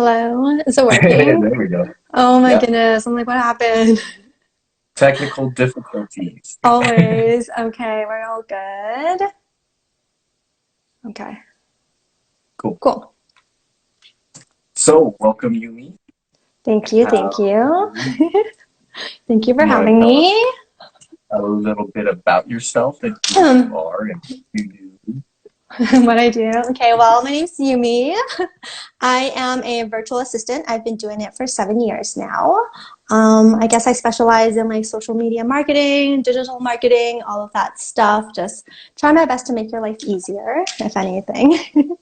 Hello, is it working? There we go. Oh my Yep. goodness, I'm like, what happened? Technical difficulties. Always. Okay, we're all good. Okay, Cool. cool. So, welcome, Yumi. Thank you, thank How you. Thank you for you want to having tell us me. a little bit about yourself and who you are and what you do? What I do. Okay, well, my name's Yumi. I am a virtual assistant. I've been doing it for 7 years now. I guess I specialize in like social media marketing, digital marketing, all of that stuff. Just try my best to make your life easier, if anything.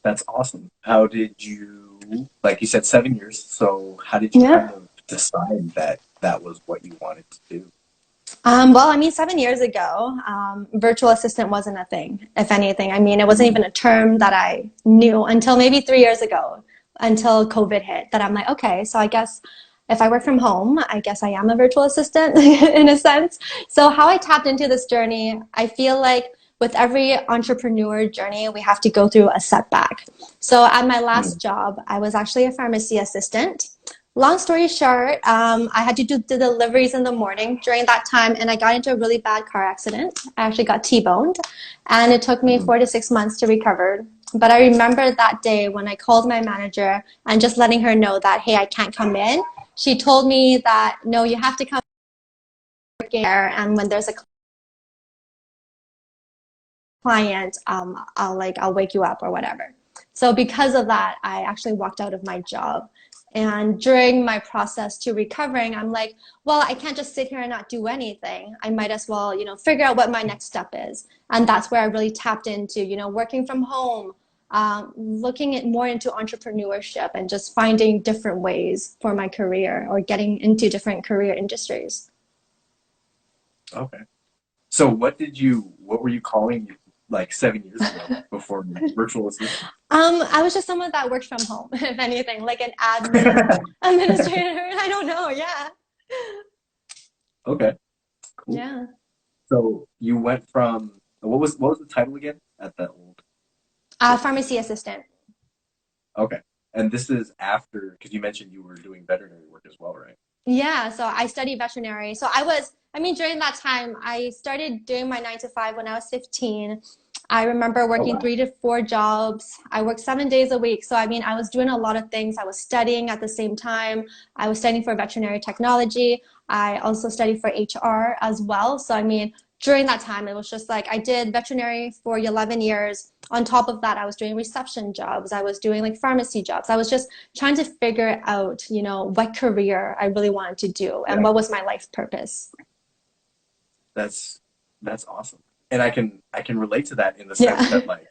That's awesome. How did you, like you said, 7 years. So, how did you kind Yeah. of decide that that was what you wanted to do? Well, I mean, 7 years ago, virtual assistant wasn't a thing, if anything. I mean, it wasn't Mm, even a term that I knew until maybe 3 years ago, until COVID hit, that I'm like, okay, so I guess if I work from home, I guess I am a virtual assistant in a sense. So, how I tapped into this journey, I feel like with every entrepreneur journey, we have to go through a setback. So, at my last mm, job, I was actually a pharmacy assistant. Long story short, I had to do the deliveries in the morning during that time, and I got into a really bad car accident. I actually got T-boned, and it took me mm. 4 to 6 months to recover. But I remember that day when I called my manager and just letting her know that, hey, I can't come in. She told me that, no, you have to come here, and when there's a client, I'll wake you up or whatever. So because of that, I actually walked out of my job. And during my process to recovering, I'm like, well, I can't just sit here and not do anything. I might as well, figure out what my next step is. And that's where I really tapped into, working from home, looking at more into entrepreneurship and just finding different ways for my career or getting into different career industries. Okay. So, what were you calling like 7 years ago before virtual assistant? I was just someone that worked from home, if anything, like an admin, administrator. I don't know. Yeah. Okay, cool. Yeah. So you went from what was the title again at that old place? Pharmacy assistant. Okay. And this is after, because you mentioned you were doing veterinary work as well, right? Yeah. So I studied veterinary. I mean, during that time, I started doing my 9 to 5 when I was 15. I remember Oh working wow. 3 to 4 jobs. I worked 7 days a week. So, I mean, I was doing a lot of things. I was studying at the same time. I was studying for veterinary technology. I also studied for HR as well. So, I mean, during that time, it was just like I did veterinary for 11 years. On top of that, I was doing reception jobs. I was doing like pharmacy jobs. I was just trying to figure out, what career I really wanted to do and Yeah, what was my life purpose. that's that's awesome. And I can relate to that in the sense Yeah. that like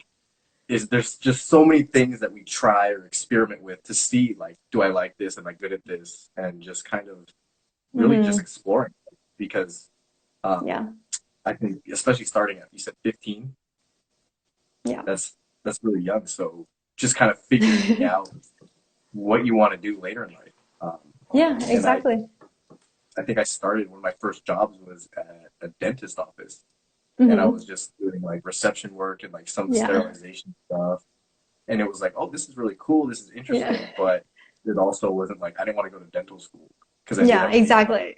is there's just so many things that we try or experiment with to see like do I like this? Am I good at this? And just kind of really just Hmm. exploring because um Yeah. I think especially starting at you said 15, Yeah. that's really young. So just kind of figuring out what you want to do later in life. Yeah, And exactly. I think I started one of my first jobs was at a dentist office, and I was Hmm. just doing like reception work and like some Yeah. sterilization stuff. And it was like, oh, this is really cool. This is Yeah. interesting, but it also wasn't like I didn't want to go to dental school because I knew Yeah, that would be like a exactly.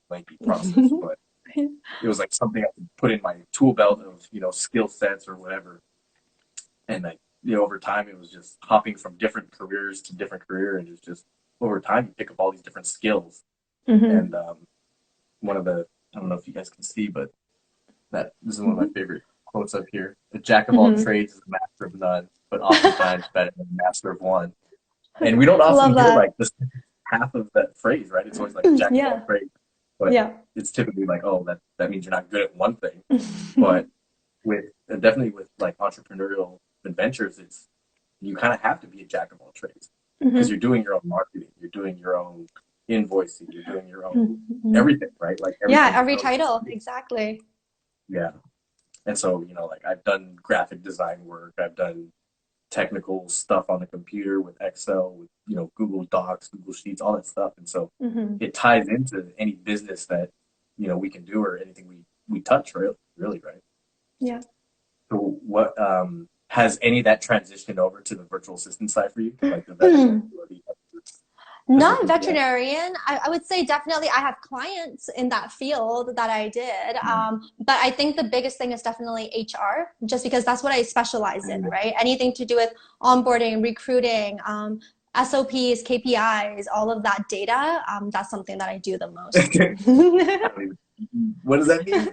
lengthy process. But it was like something I could put in my tool belt of skill sets or whatever. And like over time, it was just hopping from different careers to different career, and it's just over time you pick up all these different skills. And Hmm. one of the I don't know if you guys can see, but that this is one of my Hmm. favorite quotes up here. The jack of all Hmm. trades is a master of none, but oftentimes better than a master of one. And we don't often Love hear that. like this half of that phrase, right? It's always like jack of all Yeah. trades, but Yeah. it's typically like, oh, that means you're not good at one thing. But with definitely with like entrepreneurial adventures, it's you kind of have to be a jack of all trades because Hmm. you're doing your own marketing, you're doing your own invoicing, you're doing your own Hmm. everything, right? Like Yeah, everything every goes into title. it. Exactly. Yeah. And so, like I've done graphic design work, I've done technical stuff on the computer with Excel, with, Google Docs, Google Sheets, all that stuff. And so Hmm. it ties into any business that, we can do or anything we touch, really, really, right? Yeah. So what, has any of that transitioned over to the virtual assistant side for you, like the Hmm. veterinary or the Not positions you have? veterinarian. I would say definitely I have clients in that field that I did. But I think the biggest thing is definitely HR, just because that's what I specialize in, right? Anything to do with onboarding, recruiting, SOPs, KPIs, all of that data, that's something that I do the most. I don't even, what does that mean?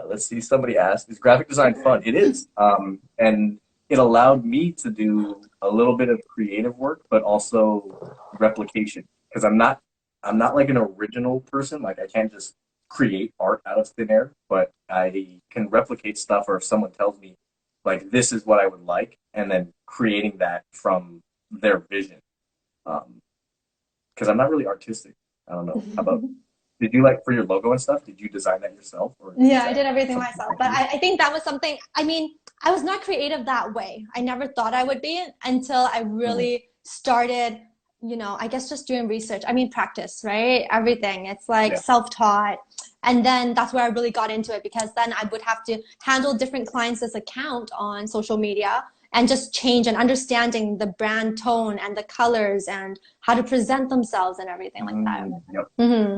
Let's see. Somebody asked, "Is graphic design fun?" It is, and it allowed me to do a little bit of creative work, but also replication. Because I'm not like an original person. Like I can't just create art out of thin air, but I can replicate stuff. Or if someone tells me, like, this is what I would like, and then creating that from their vision. Because I'm not really artistic. I don't know. How about did you like for your logo and stuff? Did you design that yourself, or is Yeah, I that did everything something myself. that But you? I think that was something, I mean, I was not creative that way. I never thought I would be until I Mhm. really started, I guess just doing research. I mean, practice, right? Everything. It's like Yeah. self-taught. And then that's where I really got into it because then I would have to handle different clients' account on social media and just change and understanding the brand tone and the colors and how to present themselves and everything like that. Yep. Hmm.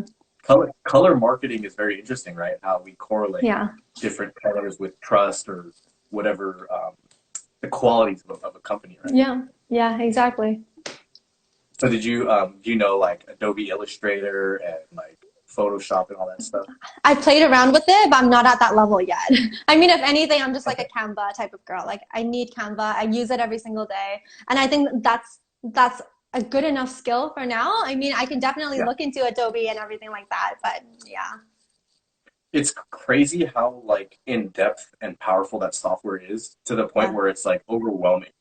Color marketing is very interesting, right? How we correlate Yeah. different colors with trust or whatever the qualities of a company, right? Yeah. Yeah, exactly. So did you do you know like Adobe Illustrator and like Photoshop and all that stuff? I played around with it, but I'm not at that level yet. I mean, if anything, I'm just like a Okay. Canva type of girl. Like I need Canva. I use it every single day. And I think that's a good enough skill for now. I mean, I can definitely Yeah. look into Adobe and everything like that, but yeah. It's crazy how like in depth and powerful that software is to the point Yeah. where it's like overwhelming.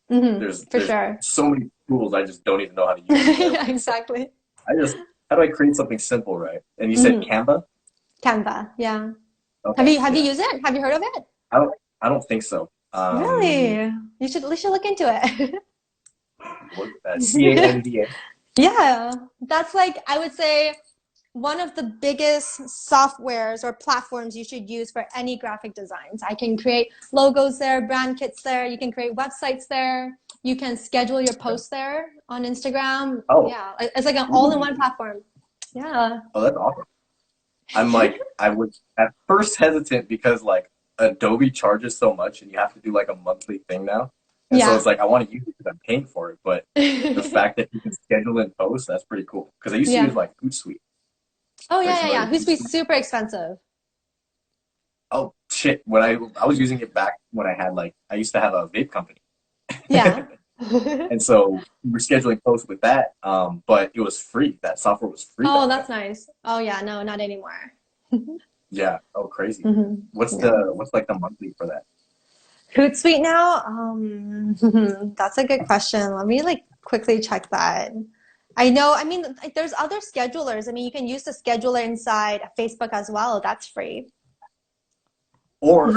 For There's sure. so many tools I just don't even know how to use or whatever. Yeah, So exactly. I just how do I create something simple, right? And you said Hmm. Canva? Canva. Yeah. Okay, Have you yeah. used it? Have you heard of it? I don't I don't think so. Really? You should look into it. Canva. Yeah. That's like I would say one of the biggest softwares or platforms you should use for any graphic designs. I can create logos there, brand kits there. You can create websites there. You can schedule your posts there on Instagram. Oh, Yeah, it's like an all-in-one ooh. platform. Yeah. Oh, that's awesome. I'm like, I was at first hesitant because like Adobe charges so much and you have to do like a monthly thing now. And so it's Yeah. like, I want to use it because I'm paying for it. But the fact that you can schedule and post, that's pretty cool. Because I used to use Yeah. like Hootsuite. Oh, Are you yeah, yeah, familiar yeah. with Who's be Hootsuite? super expensive. Oh, shit. When I was using it back when I had like, I used to have a vape company. Yeah. And so we were scheduling posts with that. But it was free. That software was free Oh, back then. that's nice. Oh, yeah, no, not anymore. Yeah. Oh, crazy. Hmm. Yeah. What's like the monthly for that? Hootsuite now? That's a good question. Let me like quickly check that. I know, I mean, like, there's other schedulers. I mean, you can use the scheduler inside Facebook as well. That's free. Or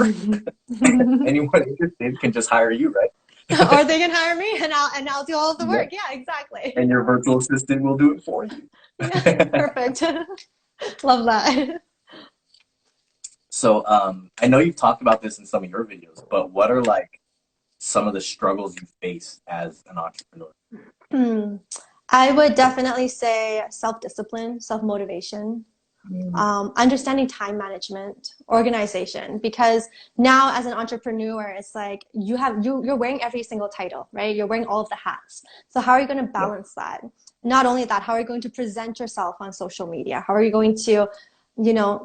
anyone interested can just hire you, Or right? they can hire me and I'll do all of the Yeah. work. Yeah, exactly. And your virtual assistant will do it for you. Yeah, perfect. Love that. So, I know you've talked about this in some of your videos, but what are like some of the struggles you face as an entrepreneur? Hmm. I would definitely say self-discipline, self-motivation. Mm, Understanding time management, organization, because now as an entrepreneur, it's like you're wearing every single title, right? You're wearing all of the hats. So how are you going to yep. balance that? Not only that, how are you going to present yourself on social media? How are you going to,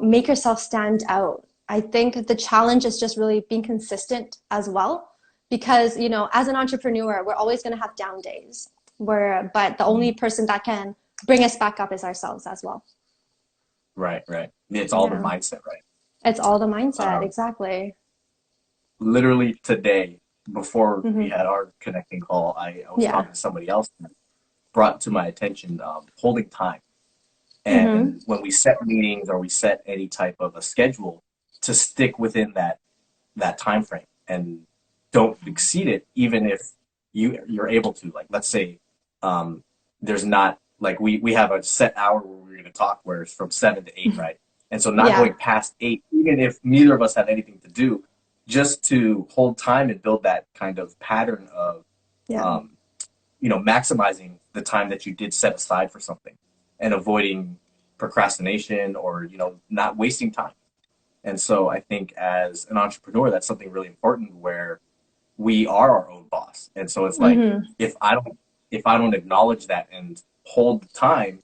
make yourself stand out? I think the challenge is just really being consistent as well, because as an entrepreneur, we're always going to have down days. But the only Mm, person that can bring us back up is ourselves as well. right, right. It's all the Yeah. mindset, right? It's all the mindset, Um, exactly. Literally today, before we Hmm. had our connecting call, I was Yeah. talking to somebody else and brought to my attention holding time. Hmm. And when we set meetings or we set any type of a schedule, to stick within that time frame and don't exceed it, even if you're able to. Like, let's say there's not like we have a set hour where we're going to talk, where it's from 7 to 8, right? And so not Yeah. going past 8, even if neither of us had anything to do, just to hold time and build that kind of pattern of, Yeah. um, maximizing the time that you did set aside for something and avoiding procrastination or, not wasting time. And so I think as an entrepreneur, that's something really important where we are our own boss. And so it's like, Hmm. if I don't, if I don't acknowledge that and hold the time,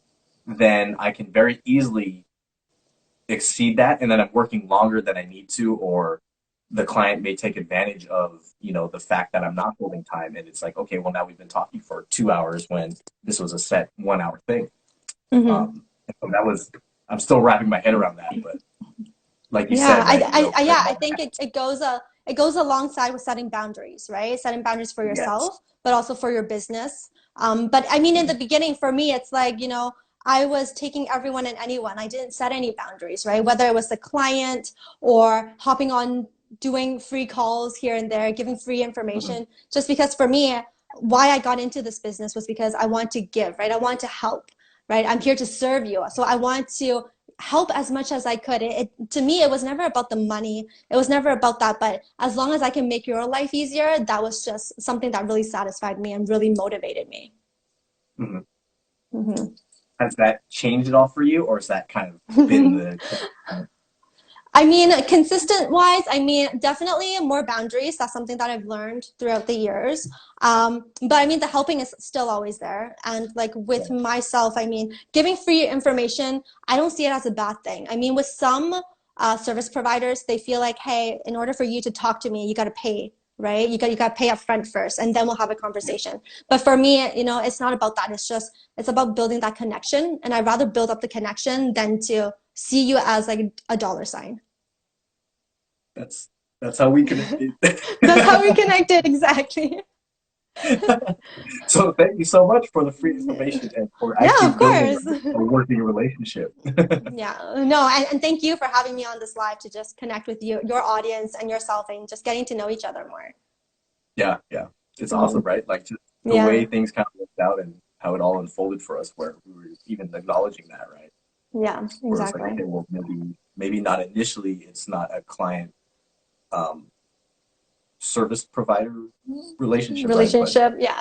then I can very easily exceed that. And then I'm working longer than I need to, or the client may take advantage of, the fact that I'm not holding time. And it's like, okay, well, now we've been talking for 2 hours when this was a set 1 hour thing. Hmm. So that was, I'm still wrapping my head around that. But like you Yeah, said, right, yeah, I think it goes alongside with setting boundaries, right? Setting boundaries for yes. yourself, but also for your business. But I mean, in the beginning, for me, it's like, I was taking everyone and anyone. I didn't set any boundaries, right? Whether it was the client or hopping on doing free calls here and there, giving free Mhm. information. Just because for me, why I got into this business was because I want to give, right? I want to help, right? I'm here to serve you. So I want to help as much as I could. To me, it was never about the money. It was never about that. But as long as I can make your life easier, that was just something that really satisfied me and really motivated me. Mhm. Hmm. Has that changed at all for you, or has that kind of been the? I mean, consistent wise, I mean, definitely more boundaries. That's something that I've learned throughout the years. But I mean, the helping is still always there. And like with myself, I mean, giving free information, I don't see it as a bad thing. I mean, with some service providers, they feel like, hey, in order for you to talk to me, you got to pay, right? You got to pay up front first, and then we'll have a conversation. But for me, it's not about that. It's about building that connection. And I'd rather build up the connection than to see you as like a dollar sign. That's that's how we connected. That's how we connected, exactly. So thank you so much for the free information and for Yeah, actually of building course. a working relationship. Yeah, no, and thank you for having me on this live to just connect with you, your audience, and yourself, and just getting to know each other more. Yeah, yeah. It's awesome, Hmm. right? Like just the way Yeah, things kind of worked out and how it all unfolded for us, where we were even acknowledging that, right? yeah, Where it's like, exactly. okay, well, maybe not initially. It's not a client um, service provider relationship, right? But Relationship, yeah.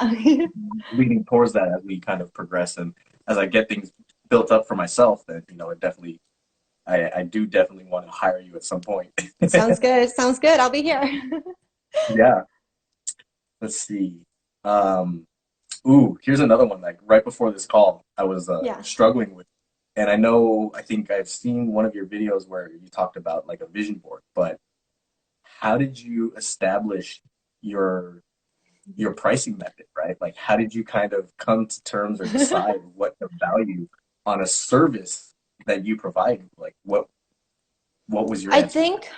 leading towards that as we kind of progress and as I get things built up for myself, then it definitely I do definitely want to hire you at some point. Sounds good. Sounds good. I'll be here. Yeah. Let's see. Um, here's another one. Like right before this call, I was Yeah. struggling with, and I think I've seen one of your videos where you talked about like a vision board, but how did you establish your your pricing method, right? Like how did you kind of come to terms or decide what the value on a service that you provide? Like what was your I answer think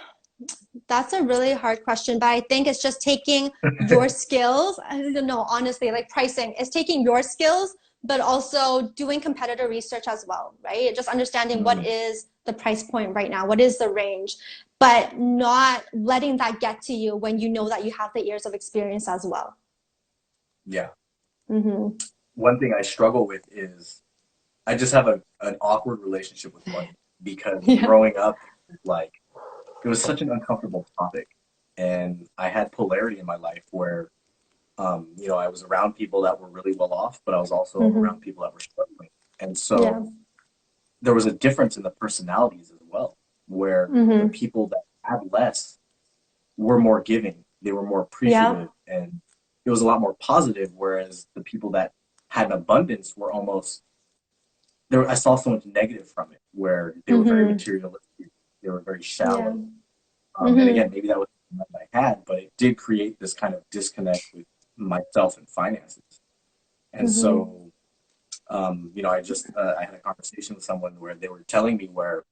that's a really hard question, but I think it's just taking your skills. I don't know, honestly, like pricing is taking your skills, but also doing competitor research as well, right? Just understanding what there? is the price point right now, what is the range, but not letting that get to you when you know that you have the years of experience as well. Yeah. Mm-hmm. One thing I struggle with is I just have an awkward relationship with money because Yeah. growing up, like it was such an uncomfortable topic, and I had polarity in my life where, I was around people that were really well off, but I was also around Mm-hmm. people that were struggling, and Yeah. so there was a difference in the personalities as well, where the Mm-hmm. people that had less were more giving, they were more Yeah. appreciative, and it was a lot more positive, whereas the people that had an abundance were almost there. I saw so much negative from it, where they were very Mm-hmm. materialistic, they were very Yeah. shallow. And Mm-hmm. again, maybe that was something that I had, but it did create this kind of disconnect with myself and finances. And Mm-hmm. so, I had a conversation with someone where they were telling me where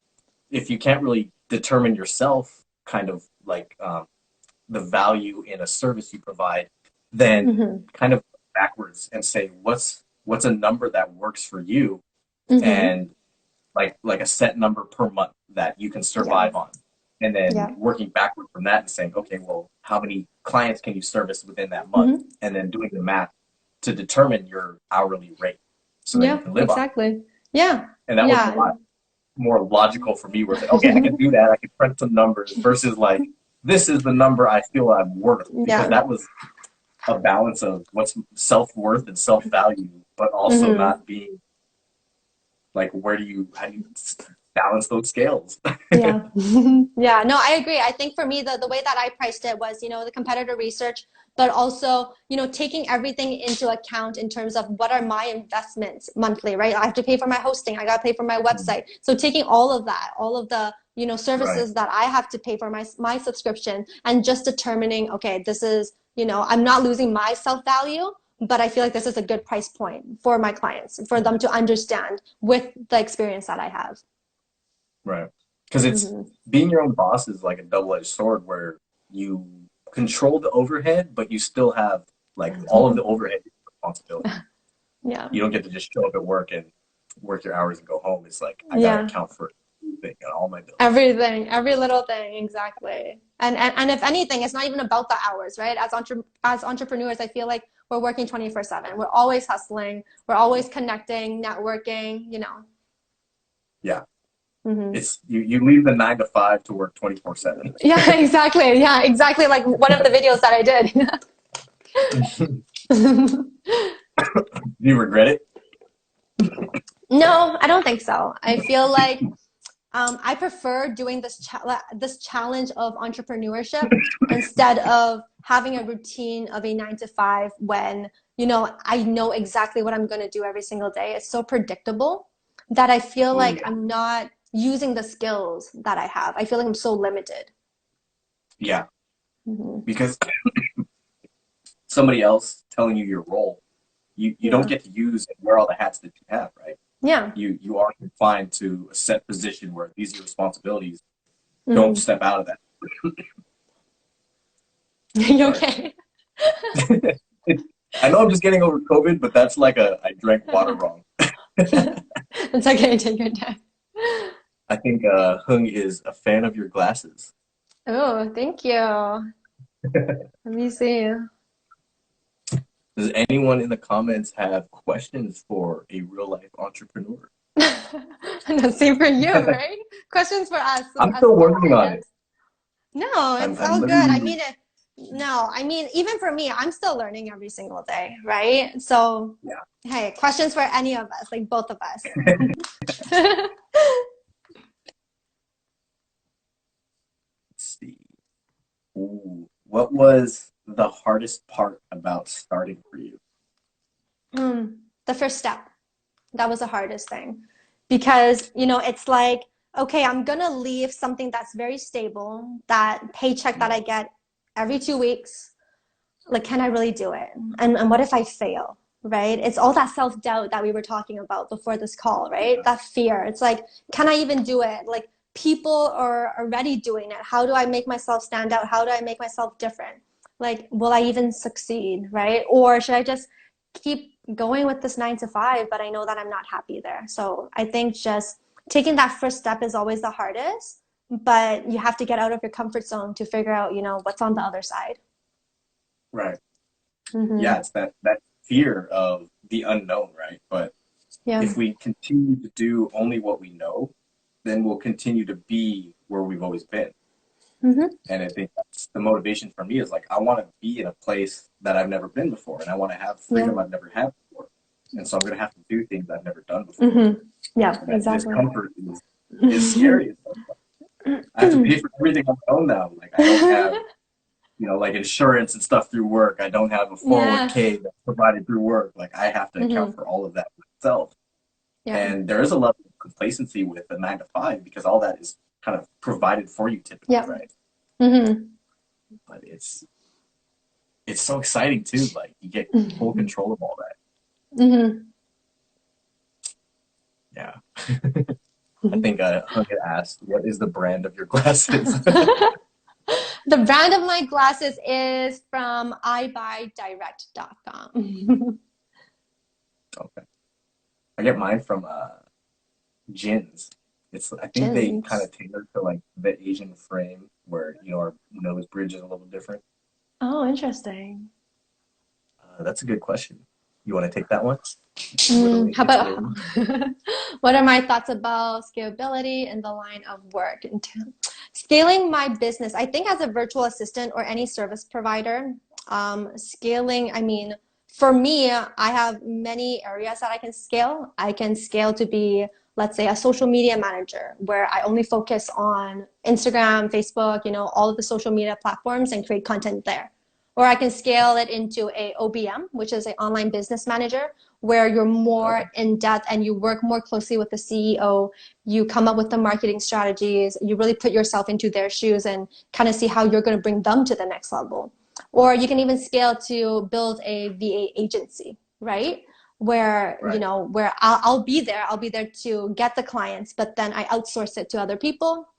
if you can't really determine yourself, kind of like the value in a service you provide, then Mm-hmm. kind of backwards and say what's a number that works for you, Mm-hmm. and like a set number per month that you can Yeah. survive on, and then Yeah. working backward from that and saying, okay, well, how many clients can you service within that month, Mm-hmm. and then doing the math to determine your hourly rate so that you Yeah, can live on it. exactly. Yeah. And that was a Yeah. lot. more logical for me, where it's like, okay, I can do that. I can print some numbers versus like, this is the number I feel I'm worth, because Yeah. that was a balance of what's self-worth and self-value, but also Hmm. not being like, how do you balance those scales? Yeah. Yeah. No, I agree. I think for me, the way that I priced it was, the competitor research, but also, taking everything into account in terms of what are my investments monthly, right? I have to pay for my hosting. I got to pay for my website. So taking all of that, all of the, Right. services that I have to pay for my subscription, and just determining, okay, this is, I'm not losing my self-value, but I feel like this is a good price point for my clients, for them to understand with the experience that I have. Right. Because it's Hmm. being your own boss is like a double-edged sword where you control the overhead, but you still have like all of the overhead responsibility. Yeah. You don't get to just show up at work and work your hours and go home. It's like I gotta Yeah. account for everything and all my bills. Everything, every little thing, exactly. And if anything, it's not even about the hours, right? As entrepreneurs, I feel like we're working 24/7. We're always hustling. We're always connecting, networking. Yeah. Hmm. It's you leave the 9 to 5 to work 24/7. Yeah, exactly. Yeah, exactly. Like one of the videos that I Do did. you regret it? No, I don't think so. I feel like I prefer doing this challenge of entrepreneurship instead of having a routine of a 9 to 5 when, I know exactly what I'm going to do every single day. It's so predictable that I feel Oh like yeah. I'm not using the skills that I have. I feel like I'm so limited. Yeah. Hmm. Because somebody else telling you your role, you don't Yeah. get to use and wear all the hats that you have, right? Yeah. You are confined to a set position where these are your responsibilities. Don't Hmm. step out of that. You Sorry. okay? I know I'm just getting over COVID, but that's like I drank water wrong. It's okay. Take your time. I think Hung is a fan of your glasses. Oh, thank you. Let me see. Does anyone in the comments have questions for a real life entrepreneur? No, same for you, right? Questions for us I'm as still well, working I on it. guess. No, it's I'm all good. I literally mean, no, I mean, even for me, I'm still learning every single day, right? So, yeah. hey, questions for any of us, like both of us. Let's see. Ooh, what was the hardest part about starting for you? The first step. That was the hardest thing because, it's like, okay, I'm gonna leave something that's very stable, that paycheck that Yeah. I get every 2 weeks. Like, can I really do it? And what if I fail? Right? It's all that self-doubt that we were talking about before this call, right? Yeah. That fear. It's like, can I even do it? Like, people are already doing it. How do I make myself stand out? How do I make myself different? Like, will I even succeed? Right? Or should I just keep going with this 9 to 5, but I know that I'm not happy there? So I think just taking that first step is always the hardest, but you have to get out of your comfort zone to figure out, what's on the other side. Right. Yeah, Mm-hmm. it's that fear of the unknown, right? But Yeah. if we continue to do only what we know, then we'll continue to be where we've always been. Mm-hmm. And I think that's the motivation for me is like I want to be in a place that I've never been before, and I want to have Yeah. freedom I've never had before. And so I'm going to have to do things I've never done before. Mm-hmm. Yeah, And that exactly. discomfort is scary. I have to pay for everything on my own now. Like I don't have, like insurance and stuff through work. I don't have a Yeah. 401k that's provided through work. Like I have to account Mm-hmm. for all of that myself. Yeah. And there is a level of complacency with the 9 to 5 because all that is kind of provided for you typically, Yeah. right? Mm-hmm. But it's so exciting too. Like you get full control of all that. Mm-hmm. Yeah. I think I get asked, what is the brand of your glasses? The brand of my glasses is from ibuydirect.com. Okay. I get mine from Jins. I think they kind Gins. of tailor to like the Asian frame where our nose bridge is a little different. Oh, interesting. That's a good question. You want to take that one? Whittle How its about way in? What are my thoughts about scalability in the line of work? Scaling my business, I think as a virtual assistant or any service provider, scaling, I mean, for me, I have many areas that I can scale. I can scale to be, let's say, a social media manager where I only focus on Instagram, Facebook, all of the social media platforms and create content there. Or I can scale it into a OBM, which is an online business manager, where you're Okay. more in depth and you work more closely with the CEO. You come up with the marketing strategies. You really put yourself into their shoes and kind of see how you're going to bring them to the next level. Or you can even scale to build a VA agency, right? Where, Right. where I'll be there. I'll be there to get the clients, but then I outsource it to other people.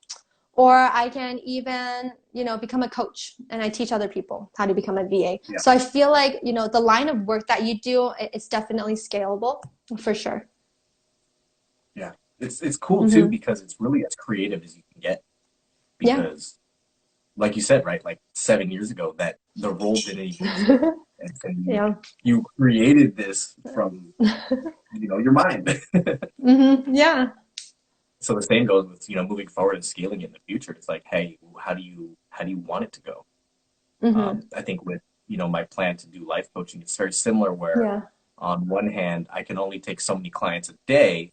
Or I can even, become a coach and I teach other people how to become a VA. Yeah. So I feel like, the line of work that you do, it's definitely scalable for sure. Yeah. It's cool too Mm-hmm. because it's really as creative as you can get. Yeah. Because like you said, right, like 7 years ago that the role didn't even exist. And Yeah. you created this from, your mind. Mm-hmm. Yeah. So the same goes with, moving forward and scaling it in the future. It's like, hey, how do you want it to go? Mm-hmm. I think with, my plan to do life coaching, it's very similar where Yeah. on one hand, I can only take so many clients a day,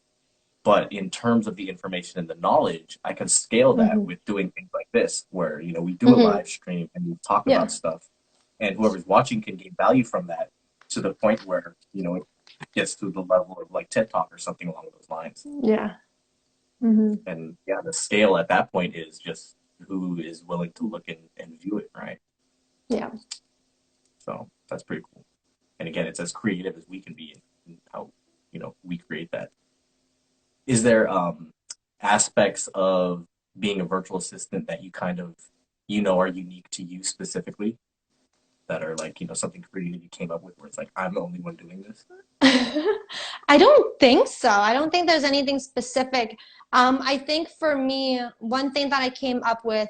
but in terms of the information and the knowledge, I can scale that Mm-hmm. with doing things like this, where, we do a Mm-hmm. live stream and we talk Yeah. about stuff and whoever's watching can gain value from that to the point where, it gets to the level of like TED Talk or something along those lines. Yeah. Mm-hmm. And yeah, the scale at that point is just who is willing to look and view it, right? Yeah. So that's pretty cool. And again, it's as creative as we can be in how, we create that. Is there aspects of being a virtual assistant that you kind of, are unique to you specifically that are like, something creative you came up with where it's like, I'm the only one doing this? I don't think so. I don't think there's anything specific. I think for me, one thing that I came up with,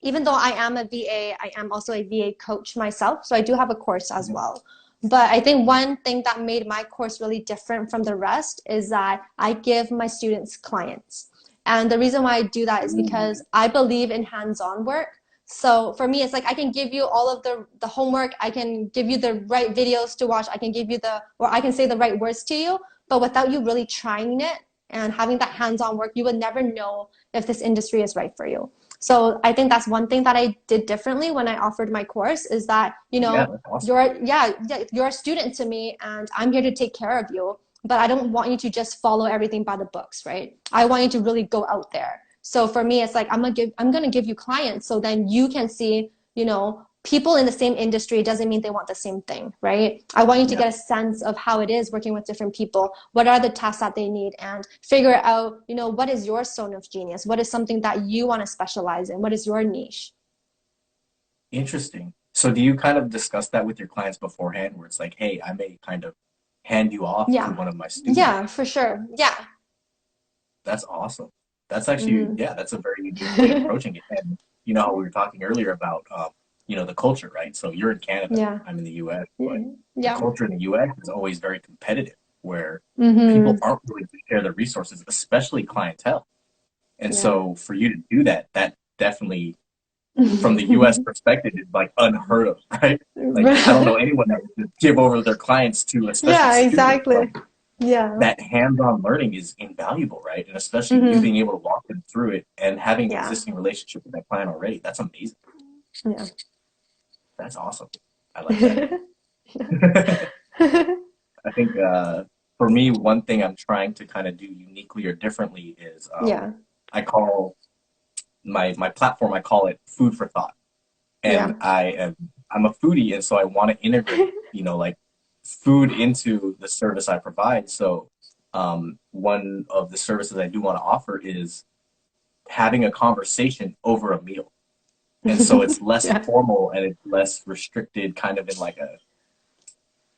even though I am a VA, I am also a VA coach myself. So I do have a course as Mhm. well. But I think one thing that made my course really different from the rest is that I give my students clients. And the reason why I do that is because I believe in hands-on work. So for me, it's like I can give you all of the homework. I can give you the right videos to watch. I can give you or I can say the right words to you. But without you really trying it and having that hands-on work, you would never know if this industry is right for you. So I think that's one thing that I did differently when I offered my course is that, Yeah, that's awesome. you're a student to me and I'm here to take care of you. But I don't want you to just follow everything by the books, right? I want you to really go out there. So for me, it's like I'm gonna give you clients so then you can see, people in the same industry doesn't mean they want the same thing, right? I want you to Yeah. get a sense of how it is working with different people. What are the tasks that they need and figure out, what is your zone of genius? What is something that you want to specialize in? What is your niche? Interesting. So do you kind of discuss that with your clients beforehand where it's like, hey, I may kind of hand you off to Yeah. one of my students? Yeah, for sure. Yeah. That's awesome. That's actually, Mm-hmm. yeah, that's a very unique way of approaching it. And you know how we were talking earlier about, the culture, right? So you're in Canada, Yeah. I'm in the US, but the Yeah. culture in the US is always very competitive, where people Mm-hmm. aren't willing to share their resources, especially clientele. And Yeah. so for you to do that, that definitely, from the US perspective, is like unheard of, right? Like I don't know anyone that would just give over their clients to, especially Yeah, students. But exactly. Yeah. that hands-on learning is invaluable, right? And especially you Mm-hmm. being able to walk them through it and having an Yeah. existing relationship with that client already. That's amazing. Yeah. That's awesome. I like that. I think for me, one thing I'm trying to kind of do uniquely or differently is Yeah. I call my platform, I call it food for thought. And Yeah. I'm a foodie, and so I want to integrate, like food into the service I provide. So one of the services I do want to offer is having a conversation over a meal. And so it's less Yeah. formal and it's less restricted, kind of in like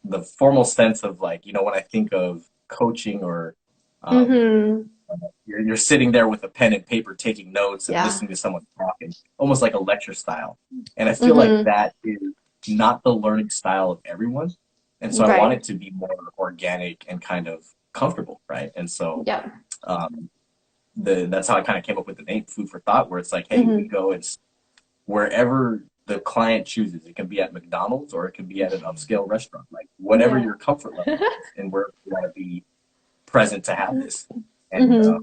the formal sense of like, when I think of coaching or um, Mm-hmm. you're sitting there with a pen and paper taking notes and Yeah. listening to someone talking, almost like a lecture style. And I feel like Mm-hmm. that is not the learning style of everyone. And so I want Right. it to be more organic and kind of comfortable, right? And so Yeah. um, that's how I kind of came up with the name Food for Thought, where it's like, hey, we Hmm. go and wherever the client chooses. It can be at McDonald's or it can be at an upscale restaurant, like whatever Yeah. your comfort level is, and where you want to be present to have this. And Hmm.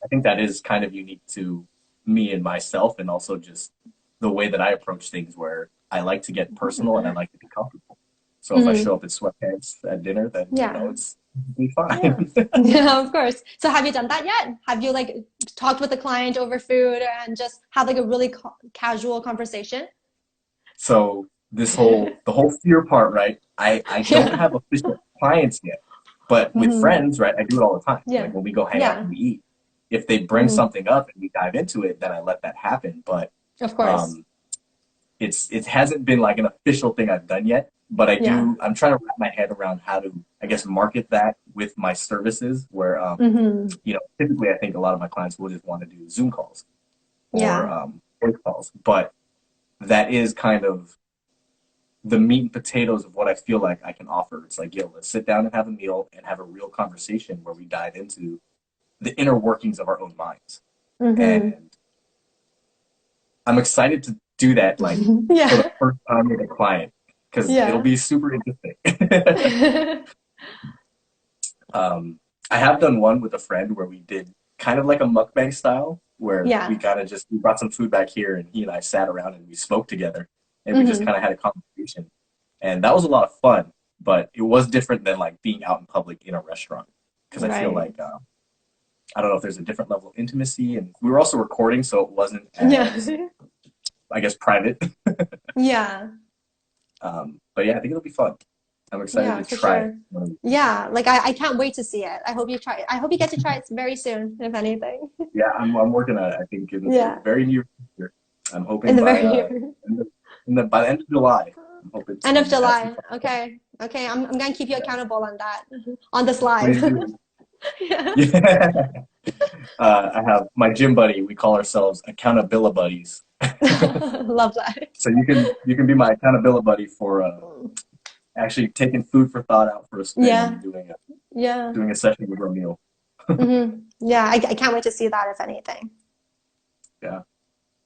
I think that is kind of unique to me and myself, and also just the way that I approach things, where I like to get personal and I like to be comfortable. So if I show Hmm. up in sweatpants at dinner, then Yeah. it's be Yeah. fine. Yeah, of course. So have you done that yet? Have you like talked with the client over food and just have like a really casual conversation? So the whole fear part, right? I don't Yeah. have official clients yet, but with Hmm. friends, right? I do it all the time. Yeah. Like when we go hang out Yeah. and we eat, if they bring Hmm. something up and we dive into it, then I let that happen. But Of course. um, it hasn't been like an official thing I've done yet. But Yeah. I'm trying to wrap my head around how to, I guess, market that with my services. Where Hmm. typically I think a lot of my clients will just want to do Zoom calls or Yeah. voice calls, but that is kind of the meat and potatoes of what I feel like I can offer. It's like, yo, let's sit down and have a meal and have a real conversation where we dive into the inner workings of our own minds. Hmm. And I'm excited to do that, like for the Yeah. first time with a client, because it'll Yeah. be super interesting. um, I have done one with a friend where we did kind of like a mukbang style, where we Yeah. kind of just we brought some food back here, and he and I sat around and we spoke together, and we just Hmm. kind of had a conversation, and that was a lot of fun. But it was different than like being out in public in a restaurant, because I feel Right. like I don't know if there's a different level of intimacy, and we were also recording, so it wasn't Yeah. as, I guess, private. Yeah. But yeah, I think it'll be fun. I'm excited Yeah, to for try it. sure. Yeah, like I can't wait to see it. I hope you try it. I hope you get to try it very soon, if anything. Yeah, I'm working on it. I think in the Yeah, very near future. I'm in hoping the by very near by the end of July. I'm hoping end of to have some July. fun. Okay. Okay, I'm gonna keep you Yeah, accountable on that on this live. please do. Yeah. Yeah, I have my gym buddy. We call ourselves accountability buddies. Love that. So you can be my accountability buddy for actually taking food for thought out for a spin Yeah. and Yeah. doing a session with a meal. Yeah, I can't wait to see that, if anything. Yeah.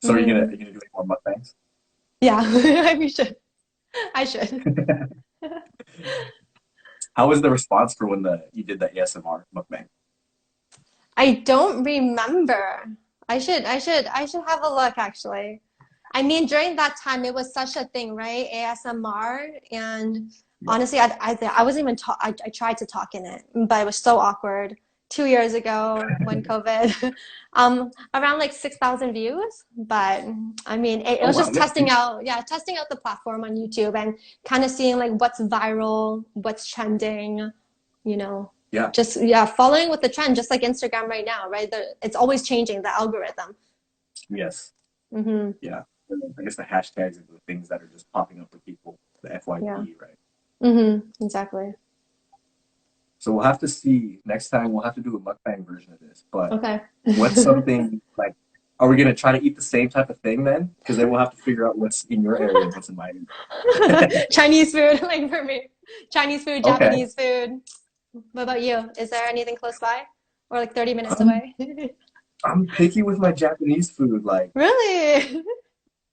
So are Hmm. you gonna do any more mukbangs? Yeah, we should. I should. How was the response for when you did the ASMR mukbang? I don't remember. I should have a look actually. I mean, during that time, it was such a thing, right? ASMR, and Yeah. honestly, I wasn't even talk. I tried to talk in it, but it was so awkward. 2 years ago, when COVID, around like 6,000 views. But I mean, it Oh was wow, just yeah. testing out, yeah, testing out the platform on YouTube and kind of seeing like what's viral, what's trending, you know, Yeah. just yeah, following with the trend, just like Instagram right now, right? It's always changing the algorithm. Yes. Hmm. Yeah. I guess the hashtags are the things that are just popping up for people, the Yeah. FYP, right? Exactly. So we'll have to see next time. We'll have to do a mukbang version of this. But Okay. what's something like? Are we gonna try to eat the same type of thing then? Because then we'll have to figure out what's in your area and what's in my area. Chinese food, like for me. Chinese food, Okay. Japanese food. What about you? Is there anything close by? Or like 30 minutes Um, away? I'm picky with my Japanese food. Like Really?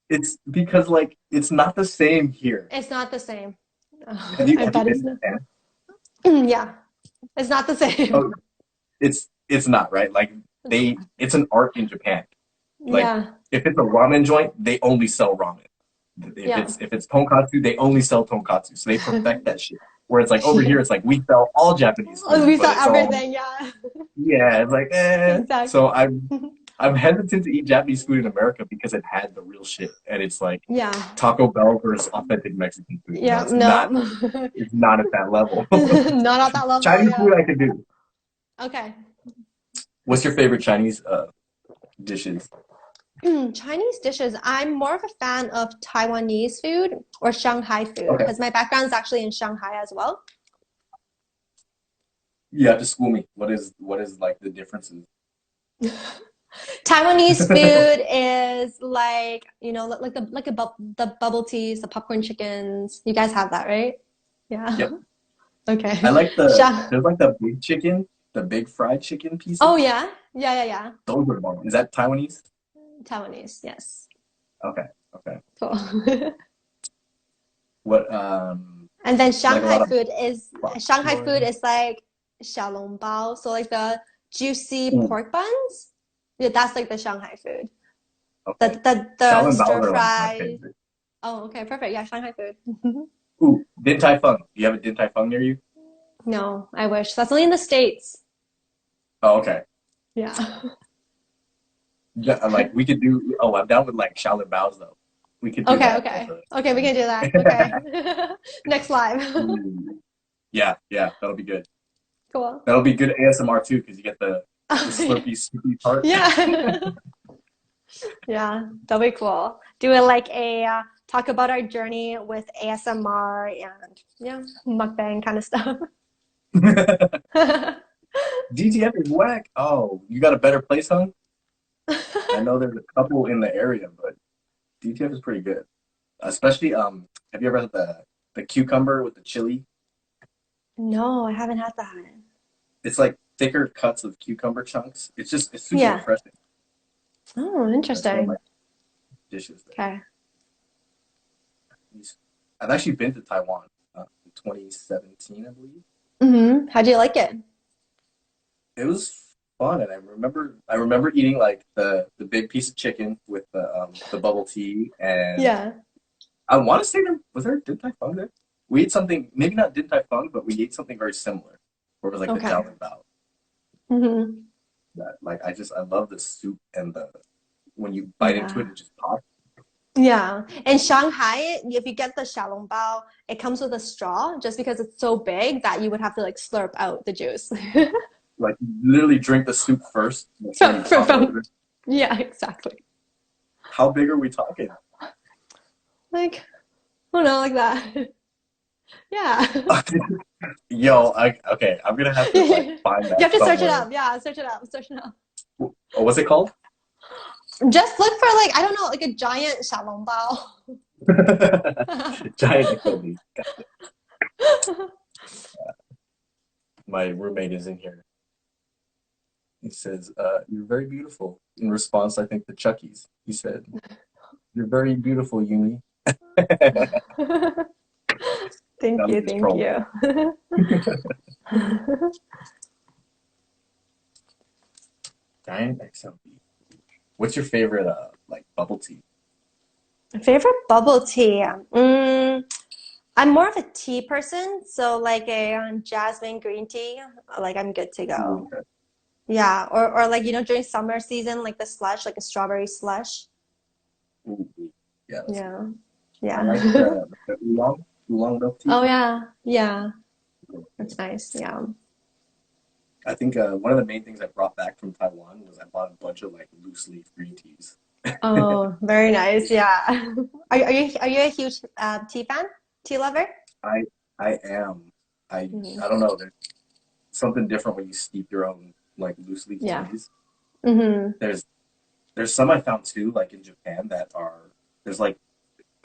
it's because like it's not the same here. It's not the same. Oh, I Have you bet been it's to not. Japan? Yeah, it's not the same. Oh, it's not right. Like it's an art in Japan. Like Yeah, if it's a ramen joint, they only sell ramen. yeah. If it's tonkatsu, they only sell tonkatsu. So they perfect that shit. Where it's like over here, it's like we sell all Japanese Oh, food, we but saw it's all everything, yeah. yeah. It's like So Exactly. I'm hesitant to eat Japanese food in America because it had the real shit, and it's like Yeah, Taco Bell versus authentic Mexican food. yeah, no. It's not at that level. Not at that level, Chinese yeah. food I can do. Okay. What's your favorite Chinese dishes? Chinese dishes. I'm more of a fan of Taiwanese food or Shanghai food Okay, because my background is actually in Shanghai as well. you have to school me. What is like the differences? Taiwanese food is like, like the bubble teas, the popcorn chickens. You guys have that, right? Yeah. Yep. Okay. I like Sha there's like the big chicken, the big fried chicken Oh pieces. yeah. Yeah, yeah, yeah. Those are bomb. Is that Taiwanese? Taiwanese, yes. Okay, okay. Cool. What And then like a lot of Shanghai food popcorn. is like 小笼包, so like the juicy Ooh, pork buns. Yeah, that's like the Shanghai food. The okay. the Xiaolongbao stir are like my fry. favorite. Oh, okay, perfect. Yeah, Shanghai food. Ooh, Din Tai Fung. Do you have a Din Tai Fung near you? No, I wish. That's only in the States. Oh, okay. Yeah. Yeah, like we could do. Oh, I'm down with like Shaolin Baos though. We could do Okay, that as okay. a Okay, we thing. can do that. Okay. Next live. Ooh. Yeah, yeah, that'll be good. Cool. That'll be good ASMR too, because you get the slurpy, soupy part. Yeah. Yeah, that'll be cool. Do it like a talk about our journey with ASMR and yeah, mukbang kind of stuff. DTF is whack. Oh, you got a better place, huh? I know there's a couple in the area, but DTF is pretty good. Especially, have you ever had the cucumber with the chili? No, I haven't had that. It's like thicker cuts of cucumber chunks. It's super Yeah. refreshing. Oh, That's one of my interesting. dishes there. Okay. I've actually been to Taiwan in 2017, I believe. How do you like it? It was fun, and I remember eating like the big piece of chicken with the bubble tea, and Yeah. I want to say there was there Din Tai Fung there. We ate something, maybe not Din Tai Fung, but we ate something very similar, where it was like the Okay. Jiaolin Bao. hmm That like I love the soup and the when you bite into it, Yeah. it just pops. Yeah. In Shanghai, if you get the xiaolongbao, it comes with a straw just because it's so big that you would have to like slurp out the juice. Like you literally drink the soup first before you From, from, pop it from, open. yeah, exactly. How big are we talking? Like, oh no, like that. Yeah. Yo, okay, I'm gonna have to like You find that have to search it somewhere. up. Yeah, search it up. Search it up. Oh, what's it called? Just look for like, I don't know, like a giant xiaolongbao. Giant XOD. My roommate is in here. He says, "You're very beautiful." In response, I think to Chucky's, he said, "You're very beautiful, Yumi." Thank That was you, just thank trolling. you. Giant XOD. What's your favorite like bubble tea? Favorite bubble tea? I'm more of a tea person, so like a jasmine green tea, like I'm good to Ooh, go. okay. Yeah, or like during summer season, like the slush, like a strawberry slush. Ooh, yeah, that's good. Yeah, I like yeah. the oolong milk tea. Oh yeah, yeah. That's nice. Yeah. I think one of the main things I brought back from Taiwan was I bought a bunch of like loose leaf green teas. Oh, very nice. Yeah. Are you a huge tea fan? Tea lover? I I am. I hmm I don't know. There's something different when you steep your own like loose leaf Yeah. teas. hmm There's there's some I found too, like in Japan, that are there's like